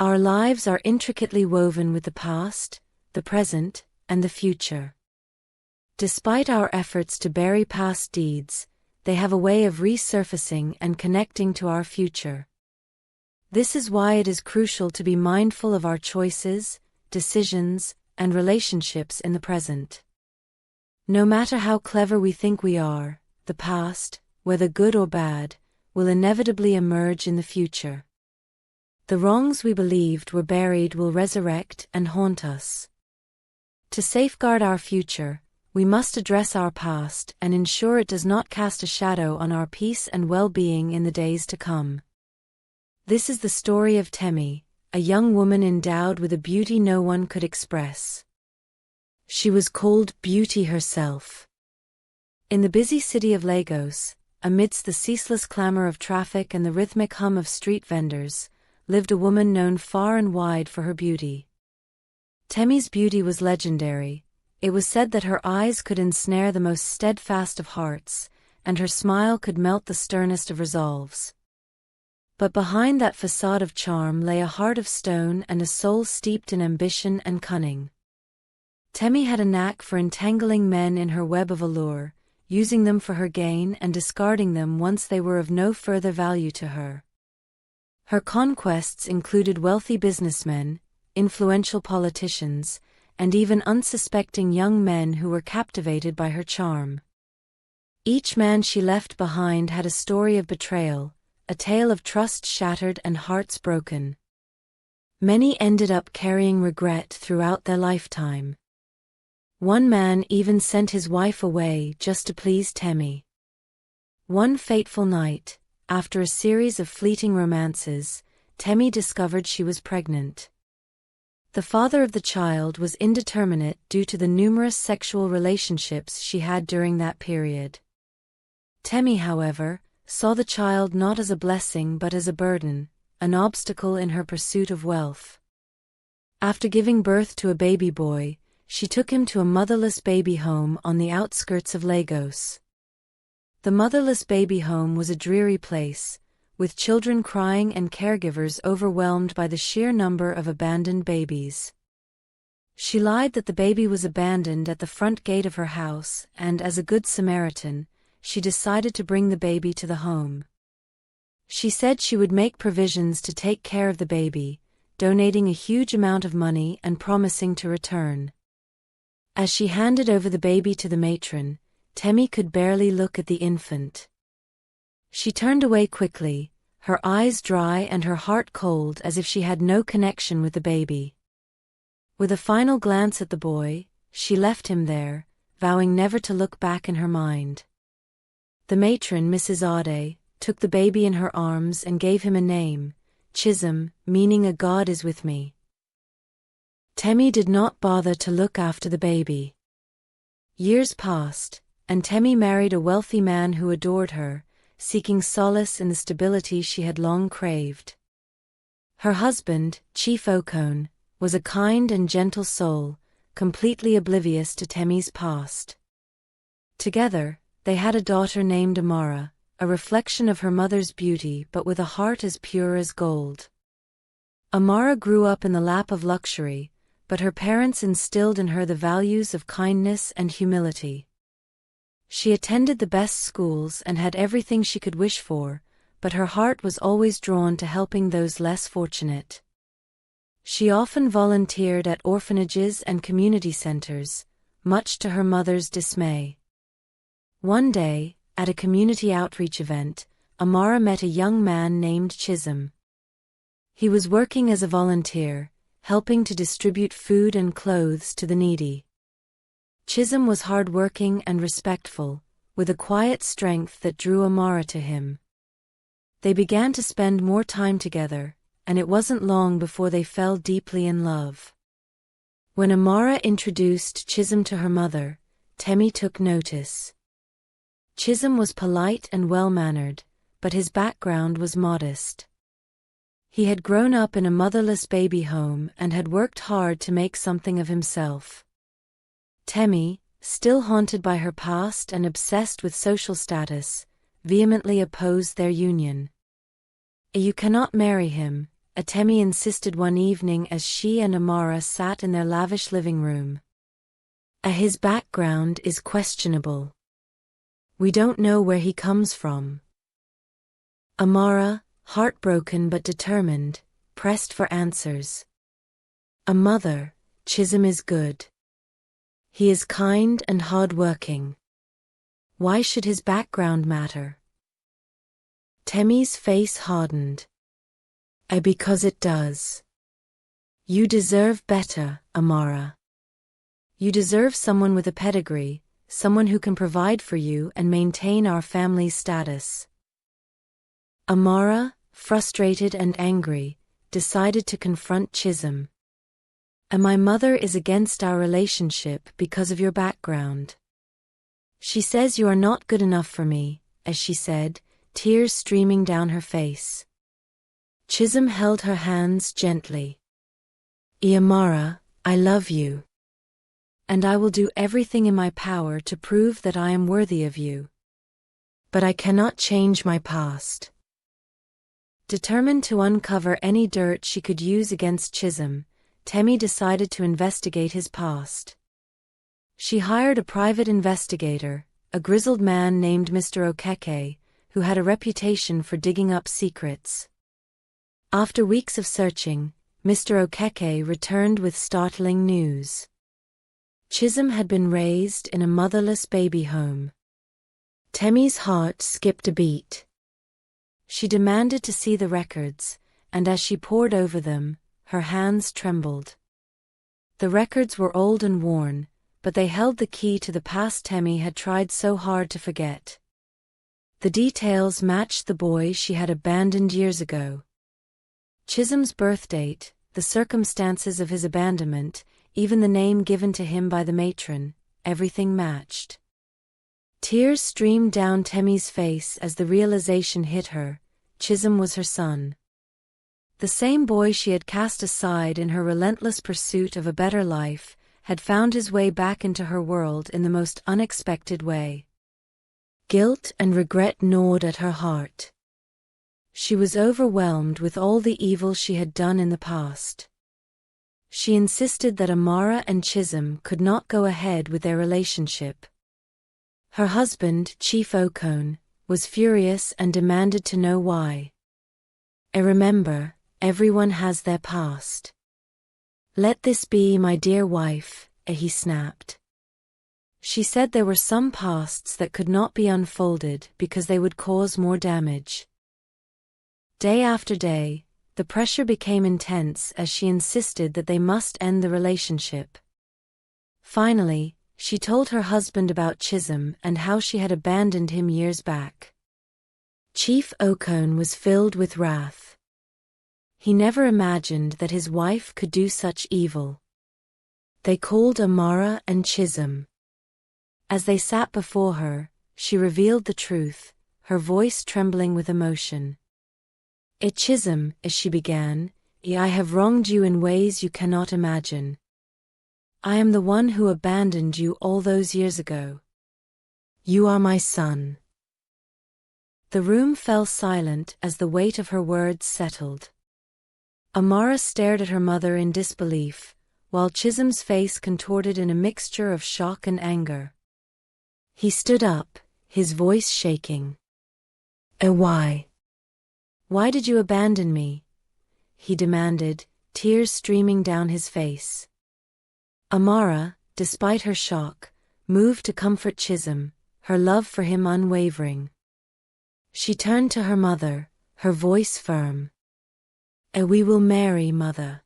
Our lives are intricately woven with the past, the present, and the future. Despite our efforts to bury past deeds, they have a way of resurfacing and connecting to our future. This is why it is crucial to be mindful of our choices, decisions, and relationships in the present. No matter how clever we think we are, the past, whether good or bad, will inevitably emerge in the future. The wrongs we believed were buried will resurrect and haunt us. To safeguard our future, we must address our past and ensure it does not cast a shadow on our peace and well-being in the days to come. This is the story of Temi, a young woman endowed with a beauty no one could express. She was called Beauty herself. In the busy city of Lagos, amidst the ceaseless clamor of traffic and the rhythmic hum of street vendors, lived a woman known far and wide for her beauty. Temi's beauty was legendary. It was said that her eyes could ensnare the most steadfast of hearts, and her smile could melt the sternest of resolves. But behind that facade of charm lay a heart of stone and a soul steeped in ambition and cunning. Temi had a knack for entangling men in her web of allure, using them for her gain and discarding them once they were of no further value to her. Her conquests included wealthy businessmen, influential politicians, and even unsuspecting young men who were captivated by her charm. Each man she left behind had a story of betrayal, a tale of trust shattered and hearts broken. Many ended up carrying regret throughout their lifetime. One man even sent his wife away just to please Temi. One fateful night, after a series of fleeting romances, Temi discovered she was pregnant. The father of the child was indeterminate due to the numerous sexual relationships she had during that period. Temi, however, saw the child not as a blessing but as a burden, an obstacle in her pursuit of wealth. After giving birth to a baby boy, she took him to a motherless baby home on the outskirts of Lagos. The motherless baby home was a dreary place, with children crying and caregivers overwhelmed by the sheer number of abandoned babies. She lied that the baby was abandoned at the front gate of her house, and as a good Samaritan, she decided to bring the baby to the home. She said she would make provisions to take care of the baby, donating a huge amount of money and promising to return. As she handed over the baby to the matron, Temi could barely look at the infant. She turned away quickly, her eyes dry and her heart cold as if she had no connection with the baby. With a final glance at the boy, she left him there, vowing never to look back in her mind. The matron, Mrs. Ade, took the baby in her arms and gave him a name, Chisholm, meaning a God is with me. Temi did not bother to look after the baby. Years passed, and Temi married a wealthy man who adored her, seeking solace in the stability she had long craved. Her husband, Chief Okon, was a kind and gentle soul, completely oblivious to Temi's past. Together, they had a daughter named Amara, a reflection of her mother's beauty but with a heart as pure as gold. Amara grew up in the lap of luxury, but her parents instilled in her the values of kindness and humility. She attended the best schools and had everything she could wish for, but her heart was always drawn to helping those less fortunate. She often volunteered at orphanages and community centers, much to her mother's dismay. One day, at a community outreach event, Amara met a young man named Chisholm. He was working as a volunteer, helping to distribute food and clothes to the needy. Chisholm was hard-working and respectful, with a quiet strength that drew Amara to him. They began to spend more time together, and it wasn't long before they fell deeply in love. When Amara introduced Chisholm to her mother, Temi took notice. Chisholm was polite and well-mannered, but his background was modest. He had grown up in a motherless baby home and had worked hard to make something of himself. Temi, still haunted by her past and obsessed with social status, vehemently opposed their union. "You cannot marry him, Temi insisted one evening as she and Amara sat in their lavish living room. His background is questionable. We don't know where he comes from. Amara, heartbroken but determined, pressed for answers. A mother, Chisholm is good. He is kind and hard-working. Why should his background matter? Temi's face hardened. Because it does. You deserve better, Amara. You deserve someone with a pedigree, someone who can provide for you and maintain our family's status. Amara, frustrated and angry, decided to confront Chisholm. My mother is against our relationship because of your background. She says you are not good enough for me, as she said, tears streaming down her face. Chisholm held her hands gently. Amara, I love you. And I will do everything in my power to prove that I am worthy of you. But I cannot change my past. Determined to uncover any dirt she could use against Chisholm, Temi decided to investigate his past. She hired a private investigator, a grizzled man named Mr. Okeke, who had a reputation for digging up secrets. After weeks of searching, Mr. Okeke returned with startling news. Chisholm had been raised in a motherless baby home. Temi's heart skipped a beat. She demanded to see the records, and as she pored over them, her hands trembled. The records were old and worn, but they held the key to the past Temi had tried so hard to forget. The details matched the boy she had abandoned years ago. Chisholm's birth date, the circumstances of his abandonment, even the name given to him by the matron, everything matched. Tears streamed down Temi's face as the realization hit her: Chisholm was her son. The same boy she had cast aside in her relentless pursuit of a better life had found his way back into her world in the most unexpected way. Guilt and regret gnawed at her heart. She was overwhelmed with all the evil she had done in the past. She insisted that Amara and Chisholm could not go ahead with their relationship. Her husband, Chief Okone, was furious and demanded to know why. Remember, everyone has their past. Let this be, my dear wife, he snapped. She said there were some pasts that could not be unfolded because they would cause more damage. Day after day, the pressure became intense as she insisted that they must end the relationship. Finally, she told her husband about Chisholm and how she had abandoned him years back. Chief Okone was filled with wrath. He never imagined that his wife could do such evil. They called Amara and Chisholm. As they sat before her, she revealed the truth, her voice trembling with emotion. Chisholm, as she began, I have wronged you in ways you cannot imagine. I am the one who abandoned you all those years ago. You are my son. The room fell silent as the weight of her words settled. Amara stared at her mother in disbelief, while Chisholm's face contorted in a mixture of shock and anger. He stood up, his voice shaking. Why? Why did you abandon me? He demanded, tears streaming down his face. Amara, despite her shock, moved to comfort Chisholm, her love for him unwavering. She turned to her mother, her voice firm. We will marry, mother.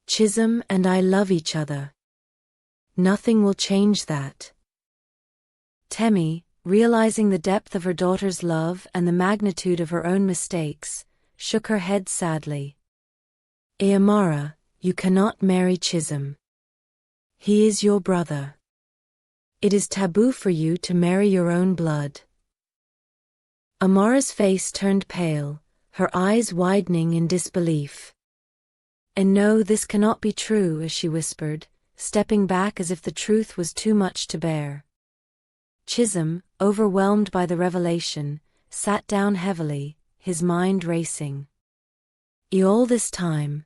Chisholm and I love each other. Nothing will change that. Temi, realizing the depth of her daughter's love and the magnitude of her own mistakes, shook her head sadly. Amara, you cannot marry Chisholm. He is your brother. It is taboo for you to marry your own blood. Amara's face turned pale, her eyes widening in disbelief. No, this cannot be true, as she whispered, stepping back as if the truth was too much to bear. Chisholm, overwhelmed by the revelation, sat down heavily, his mind racing. All this time,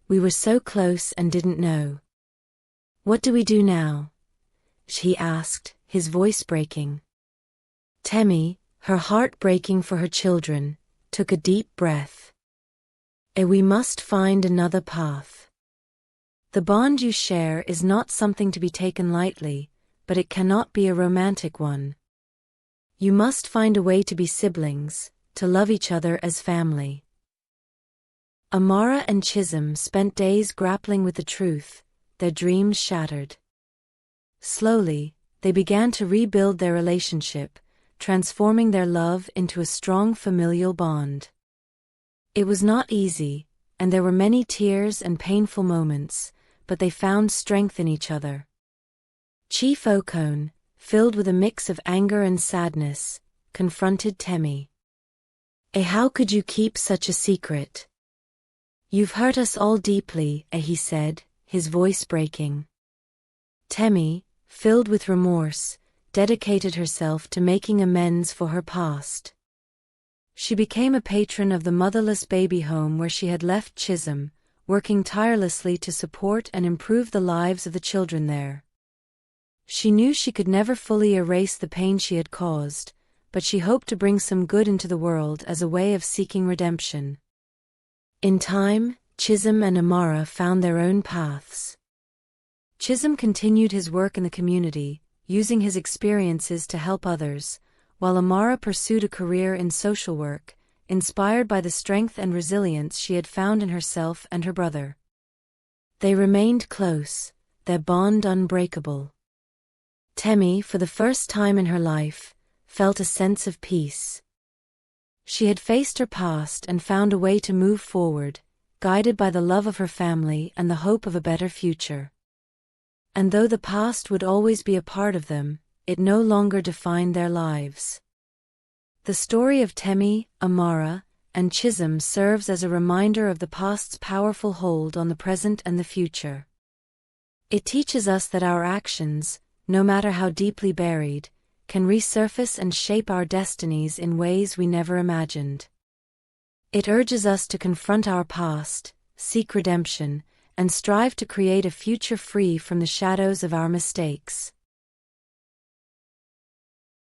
we were so close and didn't know. What do we do now? He asked, his voice breaking. Temi, her heart breaking for her children, took a deep breath. We must find another path. The bond you share is not something to be taken lightly, but it cannot be a romantic one. You must find a way to be siblings, to love each other as family. Amara and Chisholm spent days grappling with the truth, their dreams shattered. Slowly, they began to rebuild their relationship, transforming their love into a strong familial bond. It was not easy, and there were many tears and painful moments, but they found strength in each other. Chief Okone, filled with a mix of anger and sadness, confronted Temi. How could you keep such a secret? You've hurt us all deeply, he said, his voice breaking. Temi, filled with remorse, dedicated herself to making amends for her past. She became a patron of the motherless baby home where she had left Chisholm, working tirelessly to support and improve the lives of the children there. She knew she could never fully erase the pain she had caused, but she hoped to bring some good into the world as a way of seeking redemption. In time, Chisholm and Amara found their own paths. Chisholm continued his work in the community, using his experiences to help others, while Amara pursued a career in social work, inspired by the strength and resilience she had found in herself and her brother. They remained close, their bond unbreakable. Temi, for the first time in her life, felt a sense of peace. She had faced her past and found a way to move forward, guided by the love of her family and the hope of a better future. And though the past would always be a part of them, it no longer defined their lives. The story of Temi, Amara, and Chisholm serves as a reminder of the past's powerful hold on the present and the future. It teaches us that our actions, no matter how deeply buried, can resurface and shape our destinies in ways we never imagined. It urges us to confront our past, seek redemption, and strive to create a future free from the shadows of our mistakes.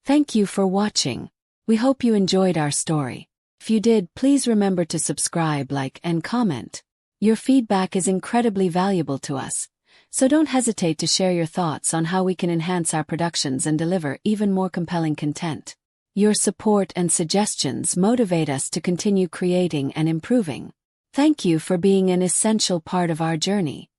Thank you for watching. We hope you enjoyed our story. If you did, please remember to subscribe, like, and comment. Your feedback is incredibly valuable to us, so don't hesitate to share your thoughts on how we can enhance our productions and deliver even more compelling content. Your support and suggestions motivate us to continue creating and improving. Thank you for being an essential part of our journey.